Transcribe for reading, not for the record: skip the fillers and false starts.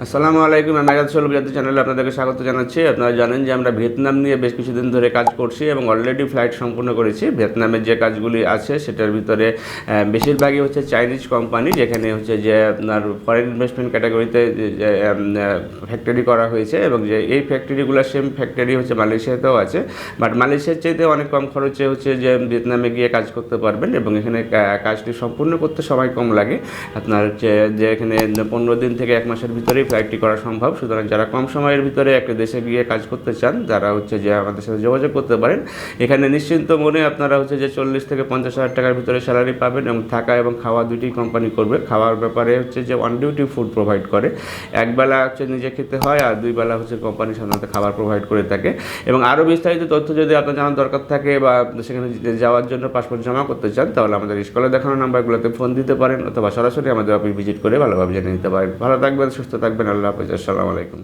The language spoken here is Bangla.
আসসালামু আলাইকুম। আমি আজাদ সলবিজাতি চ্যানেলে আপনাদেরকে স্বাগত জানাচ্ছি। আপনারা জানেন যে আমরা ভিয়েতনাম নিয়ে বেশ কিছুদিন ধরে কাজ করছি এবং অলরেডি ফ্লাইট সম্পূর্ণ করেছি। ভিয়েতনামের যে কাজগুলি আছে সেটার ভিতরে বেশিরভাগই হচ্ছে চাইনিজ কোম্পানি, যেখানে হচ্ছে যে আপনার ফরেন ইনভেস্টমেন্ট ক্যাটাগরিতে ফ্যাক্টরি করা হয়েছে এবং যে এই ফ্যাক্টরিগুলো সেম ফ্যাক্টরি হচ্ছে মালয়েশিয়াতেও আছে, বাট মালয়েশিয়ার চাইতে অনেক কম খরচে হচ্ছে যে ভিয়েতনামে গিয়ে কাজ করতে পারবেন এবং এখানে কাজটি সম্পূর্ণ করতে সময় কম লাগে। আপনার হচ্ছে যে এখানে 15 দিন থেকে 1 মাসের ভিতরেই ফ্লাইটটি করা সম্ভব। সুতরাং যারা কম সময়ের ভিতরে একটা দেশে গিয়ে কাজ করতে চান, যারা হচ্ছে যে আমাদের সাথে যোগাযোগ করতে পারেন। এখানে নিশ্চিন্ত মনে আপনারা হচ্ছে যে 40 থেকে 50 হাজার টাকার ভিতরে স্যালারি পাবেন এবং থাকা এবং খাওয়া দুটি কোম্পানি করবে। খাওয়ার ব্যাপারে হচ্ছে যে অন ডিউটি ফুড প্রোভাইড করে, একবেলা হচ্ছে নিজে খেতে হয় আর 2 বেলা হচ্ছে কোম্পানি সাধারণত খাবার প্রোভাইড করে থাকে। এবং আরও বিস্তারিত তথ্য যদি আপনার জানার দরকার থাকে বা সেখানে যাওয়ার জন্য পাসপোর্ট জমা করতে চান, তাহলে আমাদের স্কুলে দেখানো নাম্বারগুলোতে ফোন দিতে পারেন অথবা সরাসরি আমাদের অফিস ভিজিট করে ভালোভাবে জেনে নিতে পারেন। ভালো থাকবেন, সুস্থ থাকবেন। আল্লাহ হাফেজ। আসসালামু আলাইকুম।